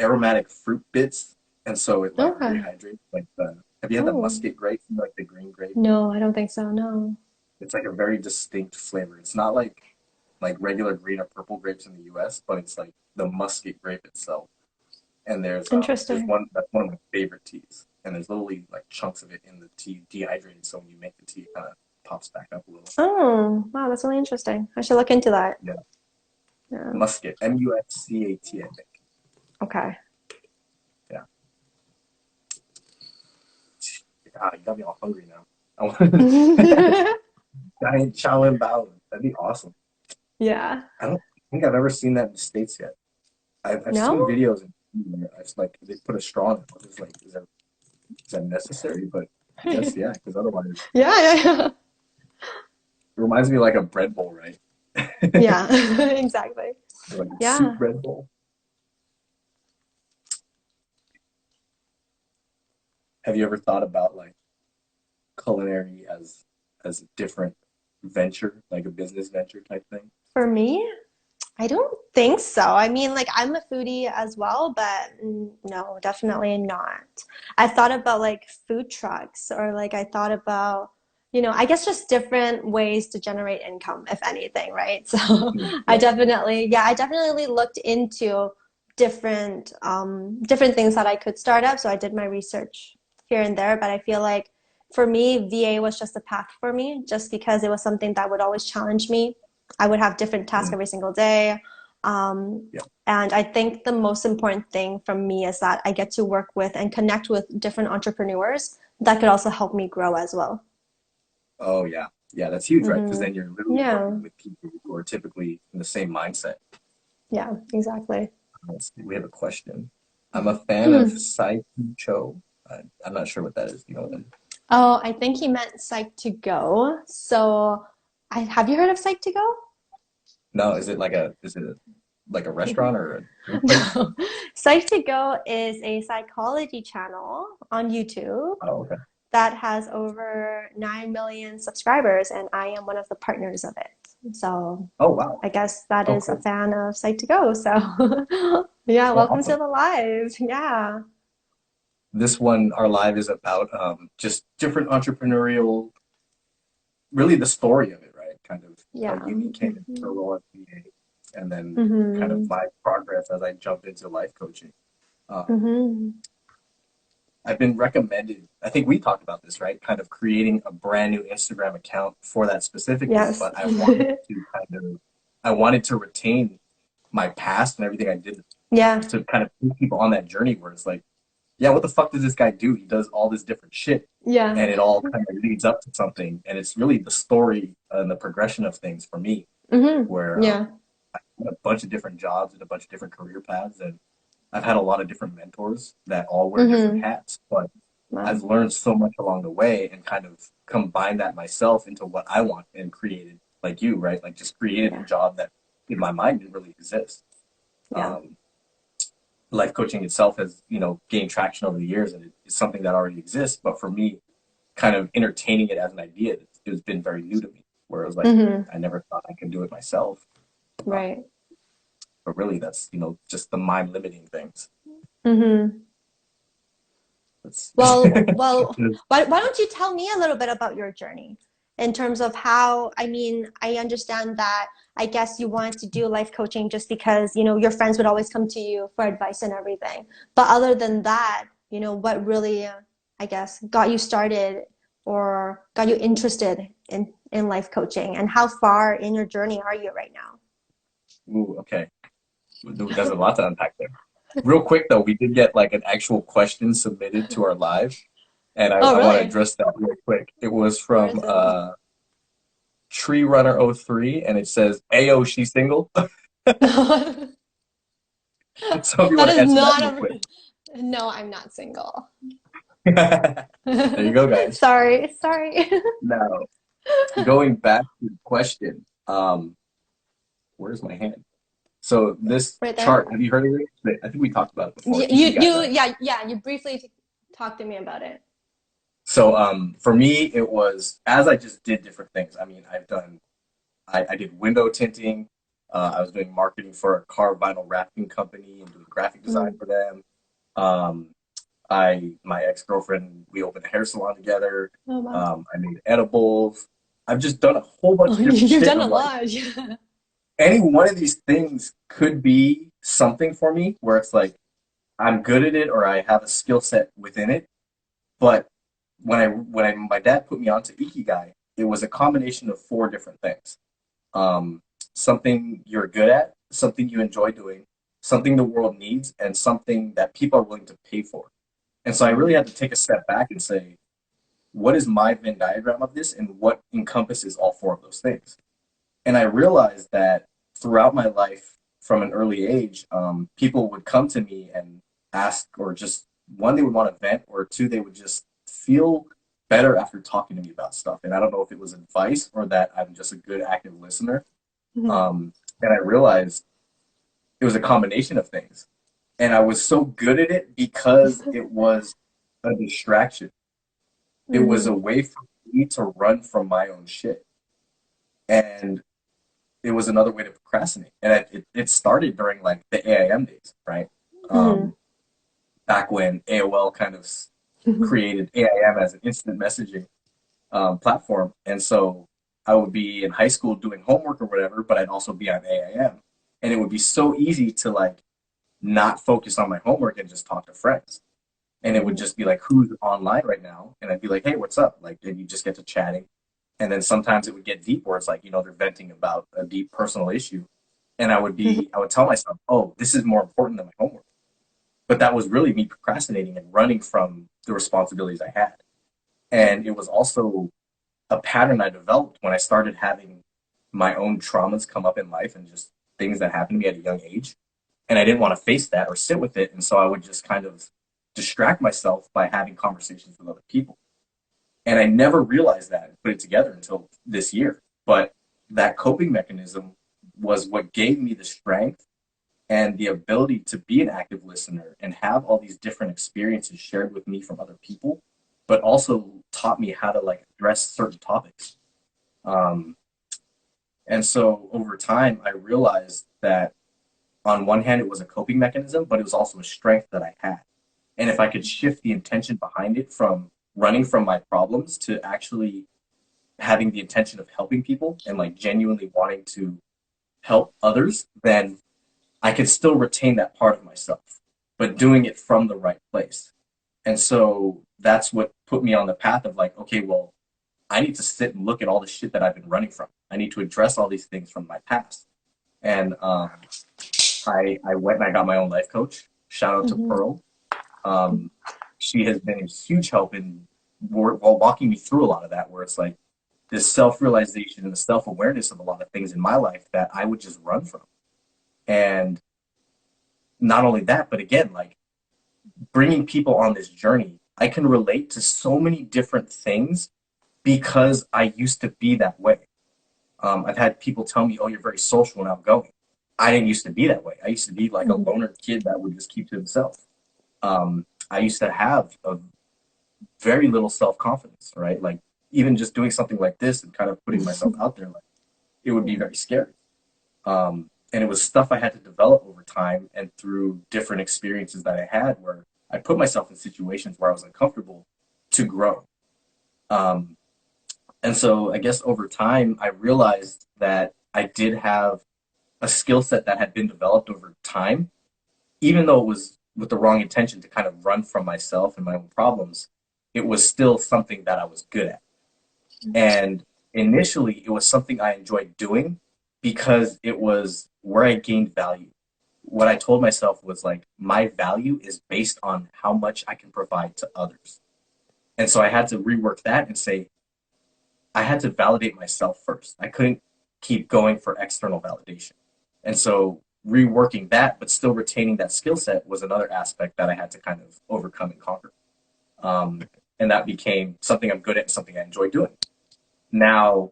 aromatic fruit bits, and so it like Okay. rehydrates. Like the have you had the Oh, musket grape, like the green grape? no, I don't think so. No. It's like a very distinct flavor. It's not like regular green or purple grapes in the U.S., but it's like the musket grape itself. And there's Interesting. one that's one of my favorite teas, and there's literally like chunks of it in the tea dehydrated. So when you make the tea, it kind of pops back up a little. Oh, wow, that's really interesting. I should look into that. Yeah, Yeah. musket, Muscat, I think. Okay. Yeah. Ah, you got me all hungry now. I want giant Shaolin Bao. That'd be awesome. Yeah. I don't think I've ever seen that in the States yet. I've seen No? videos and it's like they put a straw in it. It's like, is that necessary? But I guess yeah, because otherwise it Yeah, yeah, reminds me of like a bread bowl, right? yeah. Yeah, exactly. Like a soup Yeah. bread bowl. Have you ever thought about like culinary as a different venture, like a business venture type thing? For me? I don't think so. I mean, like I'm a foodie as well, but no, definitely not. I thought about like food trucks or like I thought about, I guess just different ways to generate income, if anything, right? So Yeah. I definitely looked into different things that I could start up. So I did my research here and there, but I feel like for me, VA was just a path for me, just because it was something that would always challenge me. I would have different tasks Mm, every single day. Um, yeah. and I think the most important thing for me is that I get to work with and connect with different entrepreneurs that could also help me grow as well. Oh yeah. Yeah, that's huge, right? Because then you're literally Yeah, working with people who are typically in the same mindset. yeah, exactly. Let's see, we have a question. I'm a fan of Hmm. Cho. I'm not sure what that is. You know what that is? Oh, I think he meant Psych to Go. So, have you heard of Psych to Go? No, is it like a restaurant or a food place? No. Psych to Go is a psychology channel on YouTube Oh, okay. that has over 9 million subscribers, and I am one of the partners of it. So Oh, wow. I guess that Oh, is a cool. fan of Psych to Go. So yeah, Well, welcome to awesome. the live. Yeah. This one, our live is about just different entrepreneurial, really the story of it, right? Kind of how Yeah. Yumi came into her role as VA, and then kind of Hmm. my progress as I jumped into life coaching. Um, Hmm. I've been recommended, I think we talked about this, right? Kind of creating a brand new Instagram account for that specifically, Yes. but I wanted to retain my past and everything I did Yeah. to kind of put people on that journey where it's like, yeah, what the fuck does this guy do? He does all this different shit, Yeah. and it all kind of leads up to something. And it's really the story and the progression of things for me, Hmm. where Yeah. I had a bunch of different jobs and a bunch of different career paths, and I've had a lot of different mentors that all wear different Hmm. hats, but I've Wow. learned so much along the way and kind of combined that myself into what I want and created, like you, right? Like just created a Yeah. job that in my mind didn't really exist. Yeah. Um, Life coaching itself has, gained traction over the years and it's something that already exists. But for me, kind of entertaining it as an idea, it's been very new to me, where it was like, Hmm. I never thought I could do it myself. Um, Right. but really, that's, just the mind limiting things. Hmm. It's, Well, why don't you tell me a little bit about your journey in terms of how, I mean, I understand that I guess you wanted to do life coaching just because, your friends would always come to you for advice and everything. But other than that, what really, I guess, got you started or got you interested in life coaching, and how far in your journey are you right ooh, okay. There's a lot to unpack there. Real quick though, we did get like an actual question submitted to our live, and I, Oh, I want to really? address that real quick. It was Where from is it? Tree Runner 03, and it says, "Ayo, she's single." So if you That want to is answer that not real quick. no, I'm not single. There you go, guys. Sorry, sorry. Now, going back to the question, where's my hand? So this Right there. chart, have you heard of it? I think we talked about it before. You, Ikigai, you, right? yeah, yeah. You briefly talked to me about it. So for me, it was as I just did different things. I mean, I did window tinting. I was doing marketing for a car vinyl wrapping company and doing graphic design Mm. for them. Um, my ex-girlfriend, we opened a hair salon together. Oh wow. I made edibles. I've just done a whole bunch Oh, of different you've shit. done And a I'm like, lot. Yeah. any one of these things could be something for me where it's like I'm good at it or I have a skill set within it. But my dad put me onto Ikigai, it was a combination of four different things. Um, Something you're good at, something you enjoy doing, something the world needs, and something that people are willing to pay for. And so I really Mm. had to take a step back and say, what is my Venn diagram of this and what encompasses all four of those things? And I realized that throughout my life from an early age, people would come to me and ask, or just one, they would want to vent, or two, they would just feel better after talking to me about stuff. And I don't know if it was advice or that I'm just a good active listener. Mhm. And I realized it was a combination of things. And I was so good at it because it was a distraction. It was a Mhm. way for me to run from my own shit. And it was another way to procrastinate. And it started during like the AIM days, right? Mm-hmm. Back when AOL kind of created AIM as an instant messaging platform. And so I would be in high school doing homework or whatever, but I'd also be on AIM. And it would be so easy to like not focus on my homework and just talk to friends. And it would just be like, who's online right now? And I'd be like, hey, what's up? Like, and you just get to chatting. And then sometimes it would get deep where it's like, they're venting about a deep personal issue. And I would tell myself, oh, this is more important than my homework. But that was really me procrastinating and running from the responsibilities I had. And it was also a pattern I developed when I started having my own traumas come up in life and just things that happened to me at a young age. And I didn't want to face that or sit with it. And so I would just kind of distract myself by having conversations with other people. And I never realized that and put it together until this year. But that coping mechanism was what gave me the strength and the ability to be an active listener and have all these different experiences shared with me from other people, but also taught me how to like address certain topics. Um, and so over time, I realized that on one hand, it was a coping mechanism, but it was also a strength that I had. And if I could shift the intention behind it from running from my problems to actually having the intention of helping people and like genuinely wanting to help others, then I could still retain that part of myself, but doing it from the right place. And so that's what put me on the path of like, okay, well, I need to sit and look at all the shit that I've been running from. I need to address all these things from my past. And I went and I got my own life coach. Shout out to Mm-hmm. Pearl. Um, she has been a huge help in while walking me through a lot of that, where it's like this self realization and the self awareness of a lot of things in my life that I would just run from. And not only that, but again, like bringing people on this journey, I can relate to so many different things because I used to be that way. I've had people tell me, "Oh, you're very social and outgoing." I didn't used to be that way. I used to be like a Mm-hmm. loner kid that would just keep to himself. I used to have a very little self confidence, right? Like even just doing something like this and kind of putting myself out there, like it would be very scary. And it was stuff I had to develop over time and through different experiences that I had where I put myself in situations where I was uncomfortable to grow. Um, and so I guess over time, I realized that I did have a skill set that had been developed over time, even though it was with the wrong intention to kind of run from myself and my own problems, it was still something that I was good at. And initially, it was something I enjoyed doing because it was where I gained value. What I told myself was like, my value is based on how much I can provide to others. And so I had to rework that and say, I had to validate myself first. I couldn't keep going for external validation. And so reworking that, but still retaining that skill set was another aspect that I had to kind of overcome and conquer. Um, and that became something I'm good at and something I enjoy doing. Now,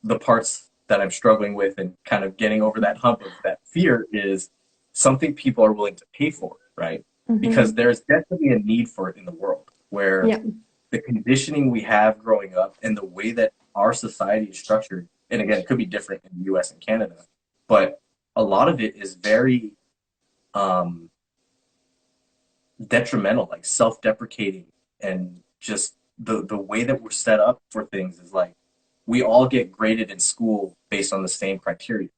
the parts that I'm struggling with and kind of getting over that hump of that fear is something people are willing to pay for, right? Mm-hmm. Because there's definitely a need for it in the world where Yeah. the conditioning we have growing up and the way that our society is structured, and again, it could be different in the US and Canada, but a lot of it is very um, detrimental, like self deprecating, and just the way that we're set up for things is like we all get graded in school based on the same criteria,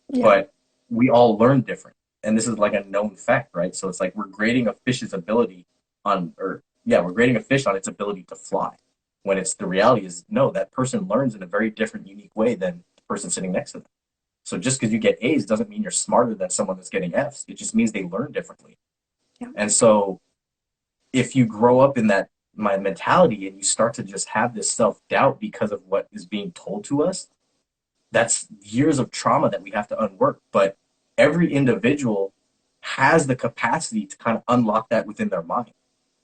Yeah. but we all learn different. And this is like a known fact, right? So it's like we're grading a fish's ability on, or yeah, we're grading a fish on its ability to fly. When it's the reality is, no, that person learns in a very different, unique way than the person sitting next to them. So just because you get A's doesn't mean you're smarter than someone that's getting F's. It just means they learn differently. Yeah. And so if you grow up in that my mentality and you start to just have this self doubt because of what is being told to us, that's years of trauma that we have to unwork. But every individual has the capacity to kind of unlock that within their mind.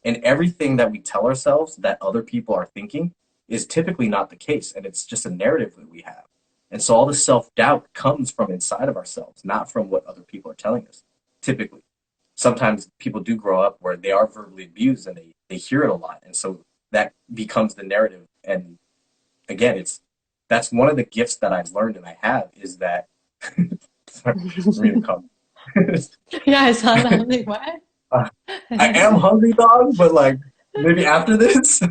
And everything that we tell ourselves that other people are thinking is typically not the case. And it's just a narrative that we have. And so all the self doubt comes from inside of ourselves, not from what other people are telling us, typically. Sometimes people do grow up where they are verbally abused and they hear it a lot. And so that becomes the narrative. And again, it's that's one of the gifts that I've learned and I have is that Sorry, read a comment. Yeah, I saw that. I'm like, what? Uh, I am hungry, dog, but like maybe after this.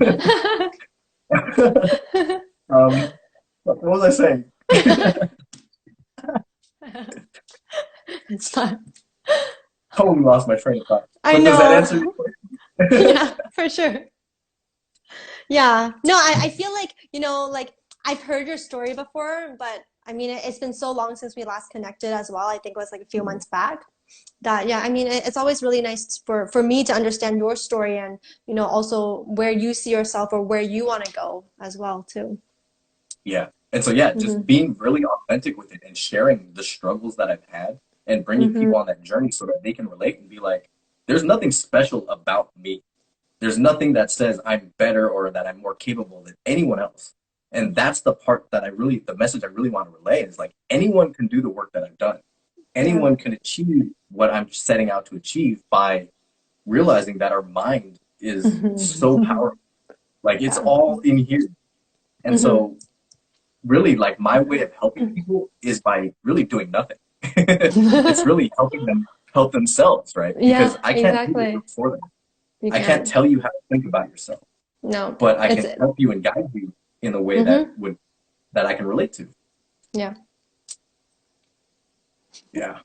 What was I saying? It's fun. Totally lost my train of thought. I But does that answer know. your question? Yeah, for sure. Yeah. No, I feel like, like I've heard your story before, but I mean, it's been so long since we last connected as well. I think it was like a few months back. That, yeah, I mean, it's always really nice for me to understand your story and, also where you see yourself or where you want to go as well, too. Yeah. And so, yeah, just Hmm. being really authentic with it and sharing the struggles that I've had and bringing Hmm. people on that journey so that they can relate and be like, there's nothing special about me. There's nothing that says I'm better or that I'm more capable than anyone else. And that's the part that the message I really want to relay is like anyone can do the work that I've done. Yeah. Anyone can achieve what I'm setting out to achieve by realizing that our mind is so Hmm. powerful. Like it's Yeah. all in here. And Hmm. so really like my way of helping people is by really doing nothing. It's really helping them help themselves, right? Because Yeah, I can't do the exactly. work for them. You I can't can. tell you how to think about yourself, No, but I it's, can help you and guide you in a way hmm, that I can relate to. yeah. Yeah.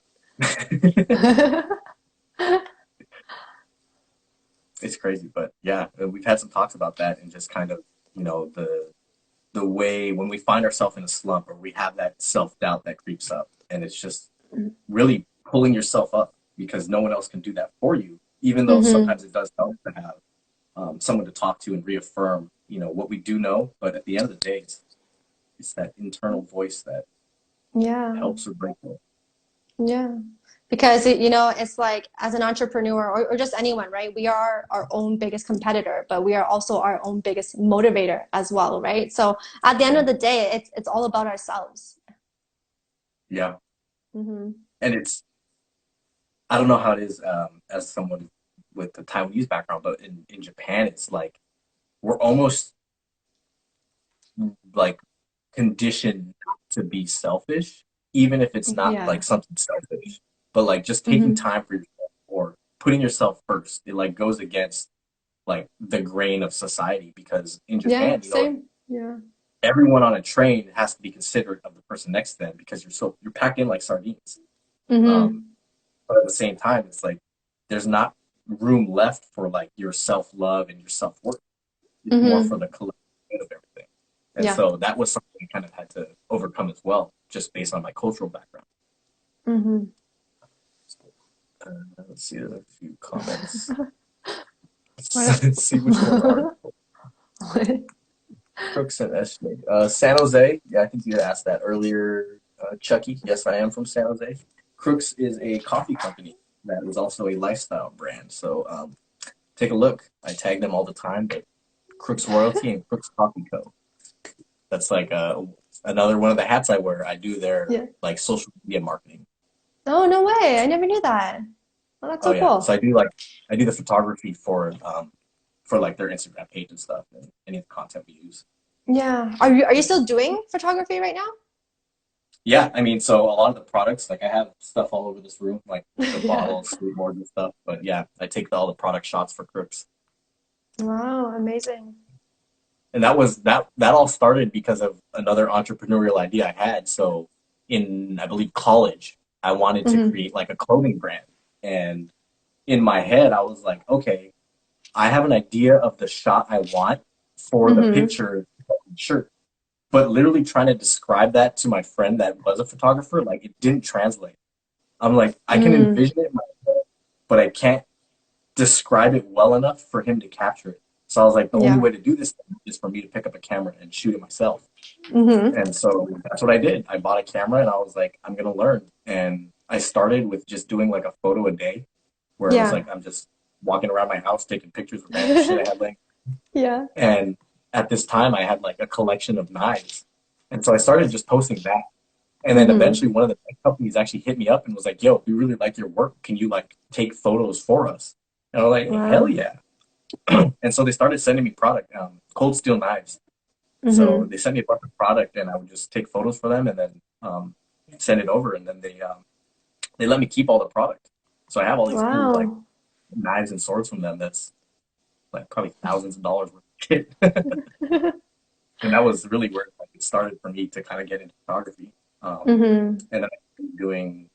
It's crazy, but yeah, we've had some talks about that and just kind of, the way when we find ourselves in a slump or we have that self-doubt that creeps up and it's just really pulling yourself up because no one else can do that for you, even though Hmm. sometimes it does help to have someone to talk to and reaffirm, what we do know. But at the end of the day, it's that internal voice that Yeah. helps or breaks it. Yeah. Because it's like as an entrepreneur or just anyone, right? We are our own biggest competitor, but we are also our own biggest motivator as well, right? So at the end Yeah. of the day, it's all about ourselves. Yeah. Hmm. And I don't know how it is as someone with the Taiwanese background, but in Japan, it's like we're almost like conditioned to be selfish, even if it's not Yeah. like something selfish, but like just taking Hmm. time for yourself or putting yourself first. It like goes against like the grain of society because in Yeah, Japan, same. Yeah. everyone on a train has to be considerate of the person next to them because you're packed in like sardines. Um, Hmm. but at the same time, it's like there's not room left for like your self love and your self worth. It's more for Hmm. the collective good of everything. And Yeah. so that was something I kind of had to overcome as well, just based on my cultural background. Hmm. Let's see, there's a few comments. What? Let's see which one are Crooks and SJ. San Jose. Yeah, I think you asked that earlier, Chucky. Yes, I am from San Jose. Crooks is a coffee company that is also a lifestyle brand. So take a look. I tag them all the time. But Crooks Royalty and Crooks Coffee Co. That's like another one of the hats I wear. I do their Yeah. like social media marketing. Oh, no way. I never knew that. Oh, that's Oh so yeah, so cool. I do the photography for like their Instagram page and stuff and any of the content we use. Yeah. Are you still doing photography right now? Yeah, I mean, so a lot of the products, like I have stuff all over this room, like the bottles, skateboards and stuff. But yeah, I take all the product shots for Crooks. Wow, amazing. And that all started because of another entrepreneurial idea I had. So in I believe college, I wanted to Hmm. create like a clothing brand. And in my head, I was like, okay, I have an idea of the shot I want for the Hmm. picture shirt. But literally trying to describe that to my friend that was a photographer, like it didn't translate. I'm like, I can Mm. envision it in my head, but I can't describe it well enough for him to capture it. So I was like, the only Yeah. way to do this is for me to pick up a camera and shoot it myself. Hmm. And so that's what I did. I bought a camera and I was like, I'm gonna learn. And I started with just doing like a photo a day, where it was Yeah. like I'm just walking around my house taking pictures of random shit I had laying. Yeah. And at this time, I had like a collection of knives, and so I started just posting that. And then Hmm. eventually, one of the tech companies actually hit me up and was like, "Yo, we really like your work. Can you like take photos for us?" And I was like, "Hell Wow. yeah!" And so they started sending me product, cold steel knives. So Hmm. they sent me a bunch of product, and I would just take photos for them, and then send it over, and then they let me keep all the product. So I have all these cool like Wow. knives and swords from them. That's like probably thousands of dollars worth of kit. And that was really where like, it started for me to kind of get into photography. Mm-hmm. And then I started doing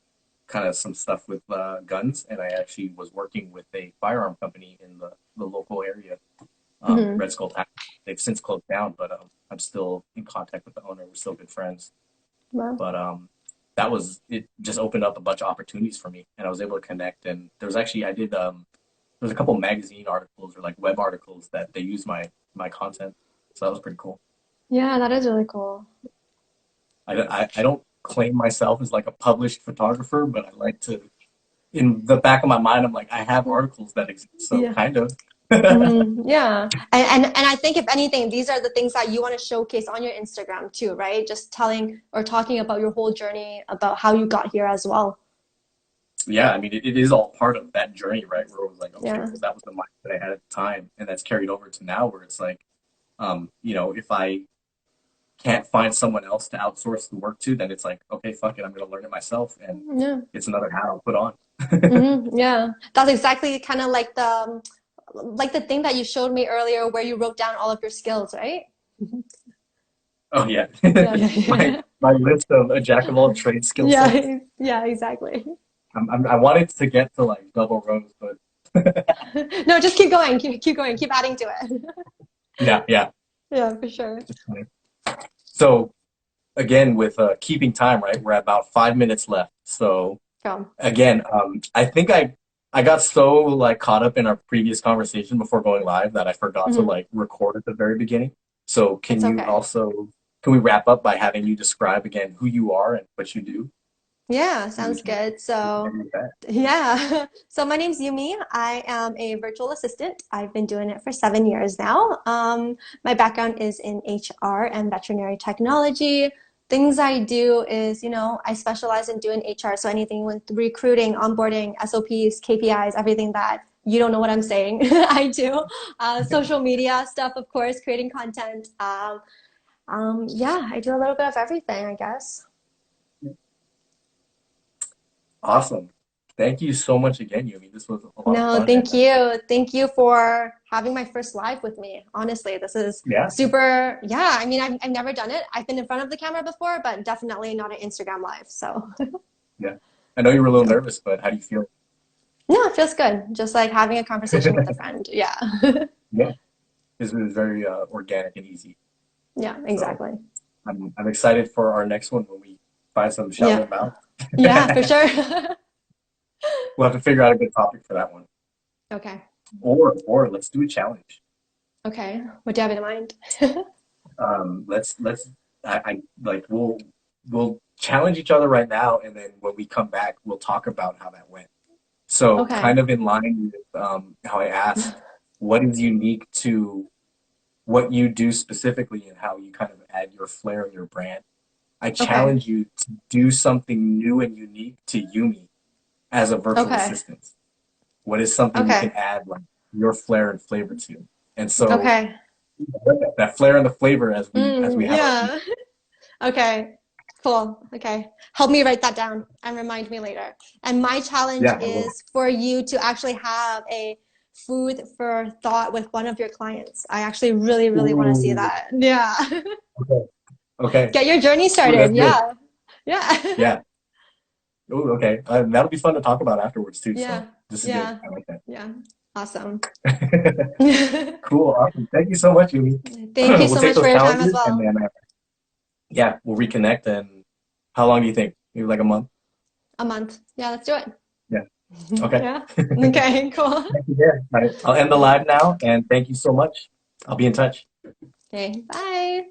kind of some stuff with guns, and I actually was working with a firearm company in the local area, Mm-hmm. Red Skull Tactical. They've since closed down, but I'm still in contact with the owner. We're still good friends. Wow. But that was it. Just opened up a bunch of opportunities for me, and I was able to connect. And there was actually I did there's a couple magazine articles or like web articles that they use my content, so that was pretty cool. Yeah, that is really cool. I don't claim myself as like a published photographer, but I like to. In the back of my mind, I'm like, I have articles that exist, so Yeah. kind of. Yeah. And I think if anything, these are the things that you want to showcase on your Instagram too, right? Just telling or talking about your whole journey, about how you got here as well. Yeah, I mean, it is all part of that journey, right? Where it was like, okay, Yeah. well, that was the mindset I had at the time, and that's carried over to now, where it's like, if I can't find someone else to outsource the work to, then it's like, okay, fuck it, I'm gonna learn it myself, and Yeah. it's another hat I'll put on. Yeah. That's exactly kind of like the thing that you showed me earlier where you wrote down all of your skills, right? Oh yeah, Yeah. my list of a jack of all trades skill sets. Yeah. Yeah, exactly. I wanted to get to like double rows, but No, just keep going. Keep going. Keep adding to it. yeah, yeah. Yeah, for sure. So again, with keeping time, right? We're at about 5 minutes left. So Go. again, I think I got so like caught up in our previous conversation before going live that I forgot to Hmm. like record at the very beginning. So It's okay. can we wrap up by having you describe again who you are and what you do? Yeah, And sounds good. So, end with that. yeah. So my name's Yumi. I am a virtual assistant. I've been doing it for 7 years now. My background is in HR and veterinary technology. Things I do is, I specialize in doing HR. So anything with recruiting, onboarding, SOPs, KPIs, everything that you don't know what I'm saying, I do. Social media stuff, of course, creating content. Yeah, I do a little bit of everything, I guess. Awesome. Thank you so much again, Yumi. This was a lot of No, fun, thank and you. Thank you for having my first live with me. Honestly, this is yeah, super. Yeah, I mean, I've never done it. I've been in front of the camera before, but definitely not an Instagram live. So, yeah. I know you were a little yeah. nervous, but how do you feel? No, it feels good. Just like having a conversation with a friend. Yeah. Yeah, it was very organic and easy. Yeah, So exactly. I'm excited for our next one when we find some Yeah. Shaolin Bao. Yeah, for sure. We'll have to figure out a good topic for that one. Okay. Or let's do a challenge. Okay. What do you have in mind? Let's I like we'll challenge each other right now, and then when we come back, we'll talk about how that went. So Okay. kind of in line with how I asked, what is unique to what you do specifically, and how you kind of add your flair and your brand. I Okay. challenge you to do something new and unique to Yumi as a virtual Okay. assistant. What is something you can Okay. add like your flair and flavor to? And so Okay. that flair and the flavor as we have our feedback. Yeah. Okay, cool. Okay. Help me write that down and remind me later. And my challenge Yeah, I will. is for you to actually have a food for thought with one of your clients. I actually really, really want to see Ooh, that. Yeah. okay. Okay. Get your journey Ooh, that's started. good. Yeah. Yeah. Yeah. Ooh, okay. That'll be fun to talk about afterwards too. So Yeah. this is good. Yeah. I like Yeah. Awesome. that. Cool. Awesome. Thank you so much, Yumi. Thank you We'll so take much those for your time as challenges and well. then, yeah, we'll reconnect. And how long do you think? Maybe like a month? A month. Yeah, let's do it. Yeah. Okay. Yeah. Okay, cool. Thank you. Yeah. All right. I'll end the live now. And thank you so much. I'll be in touch. Okay, bye.